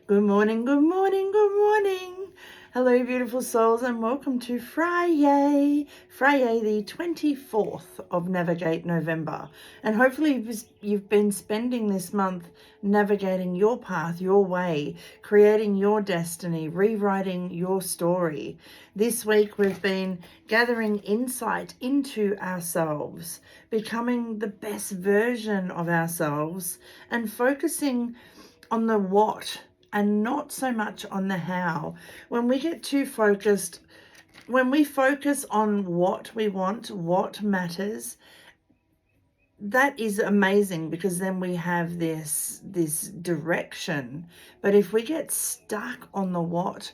Good morning, good morning, good morning. Hello, beautiful souls, and welcome to Friyay. Friyay, the 24th of Navigate November. And hopefully you've been spending this month navigating your path, your way, creating your destiny, rewriting your story. This week we've been gathering insight into ourselves, becoming the best version of ourselves, and focusing on the what and not so much on the how. When we get too focused, when we focus on what we want, what matters, that is amazing, because then we have this direction. But if we get stuck on the what,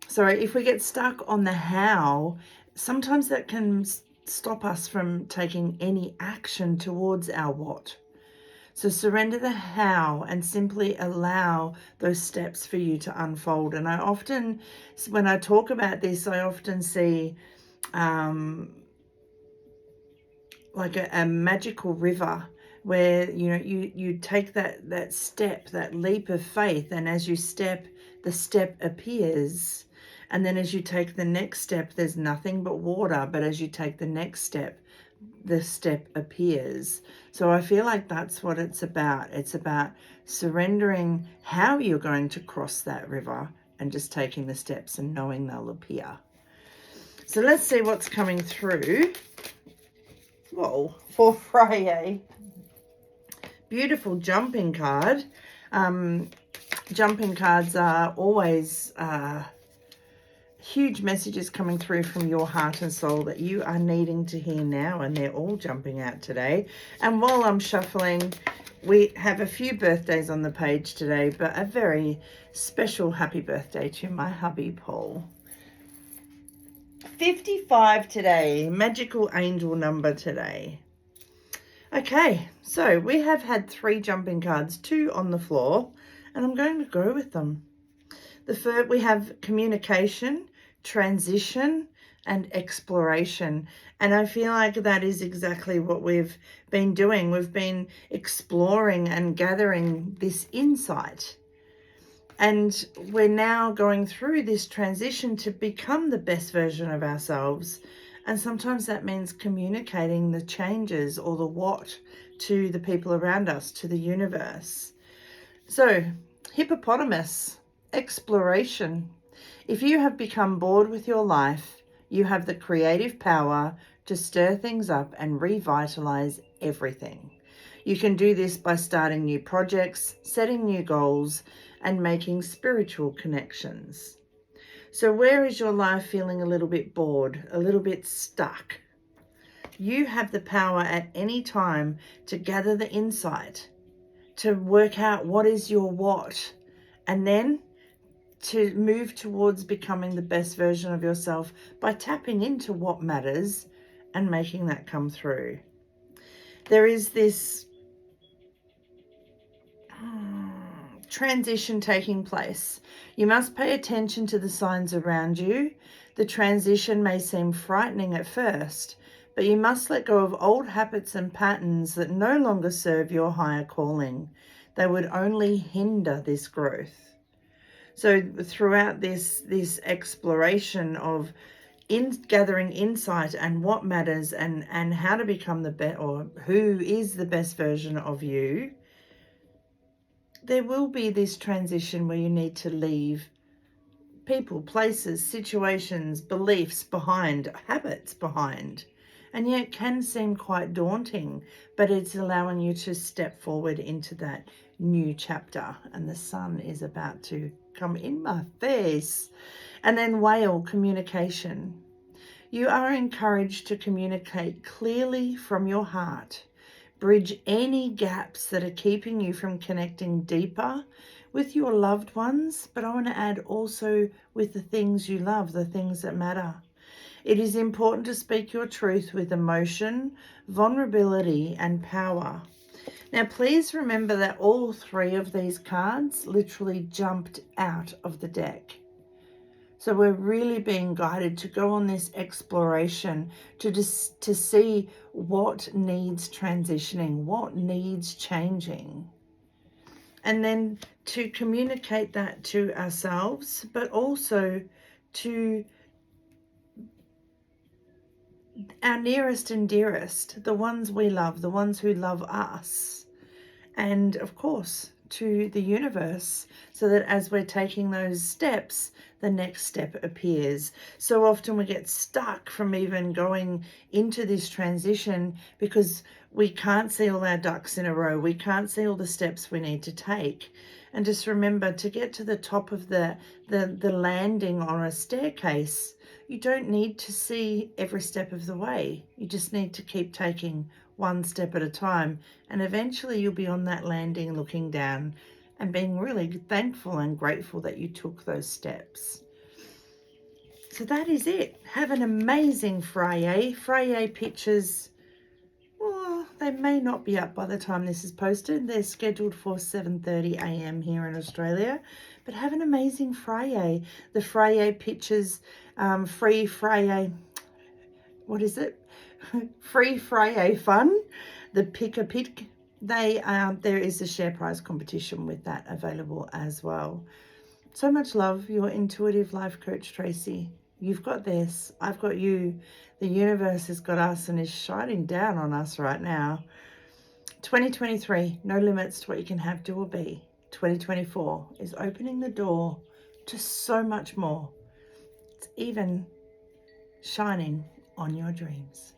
if we get stuck on the how, sometimes that can stop us from taking any action towards our what. So surrender the how and simply allow those steps for you to unfold. And I often, when I talk about this, I often see like a magical river where, you know, you take that step, that leap of faith, and as you step, the step appears. And then as you take the next step, there's nothing but water. But as you take the next step, the step appears. So I feel like that's what it's about. It's about surrendering how you're going to cross that river and just taking the steps and knowing they'll appear. So let's see what's coming through. Whoa, for Friyay. Beautiful jumping card. Jumping cards are always huge messages coming through from your heart and soul that you are needing to hear now, and they're all jumping out today. And while I'm shuffling, we have a few birthdays on the page today, but a very special happy birthday to my hubby Paul. 55 today, magical angel number today. Okay, so we have had 3 jumping cards, 2 on the floor, and I'm going to go with them. The first, we have communication, transition, and exploration. And I feel like that is exactly what we've been doing. We've been exploring and gathering this insight. And we're now going through this transition to become the best version of ourselves. And sometimes that means communicating the changes or the what to the people around us, to the universe. So, hippopotamus. Exploration. If you have become bored with your life, you have the creative power to stir things up and revitalize everything. You can do this by starting new projects, setting new goals, and making spiritual connections. So where is your life feeling a little bit bored, a little bit stuck? You have the power at any time to gather the insight, to work out what is your what, and then to move towards becoming the best version of yourself by tapping into what matters and making that come through. There is this transition taking place. You must pay attention to the signs around you. The transition may seem frightening at first, but you must let go of old habits and patterns that no longer serve your higher calling. They would only hinder this growth. So throughout this exploration of gathering insight and what matters and how to become the best, or who is the best version of you, there will be this transition where you need to leave people, places, situations, beliefs behind, habits behind. And yet it can seem quite daunting, but it's allowing you to step forward into that new chapter. And the sun is about to come in my face. And then whale, communication. You are encouraged to communicate clearly from your heart. Bridge any gaps that are keeping you from connecting deeper with your loved ones, but I want to add also with the things you love, the things that matter. It is important to speak your truth with emotion, vulnerability, and power. Now, please remember that all 3 of these cards literally jumped out of the deck. So we're really being guided to go on this exploration to see what needs transitioning, what needs changing. And then to communicate that to ourselves, but also to our nearest and dearest, the ones we love, the ones who love us, and of course to the universe, so that as we're taking those steps, the next step appears. So often we get stuck from even going into this transition because we can't see all our ducks in a row. We can't see all the steps we need to take. And just remember, to get to the top of the landing on a staircase, you don't need to see every step of the way. You just need to keep taking one step at a time, and eventually you'll be on that landing looking down and being really thankful and grateful that you took those steps. So that is it. Have an amazing Friyay. Friyay pictures, well, they may not be up by the time this is posted. They're scheduled for 7:30 a.m. here in Australia. But have an amazing Friyay. The Friyay pictures, free Friyay, what is it? Free Friyay fun, the pick a pick. There is a share prize competition with that available as well. So much love, your intuitive life coach Tracy. You've got this. I've got you. The universe has got us and is shining down on us right now. 2023, no limits to what you can have, do or be. 2024 is opening the door to so much more. It's even shining on your dreams.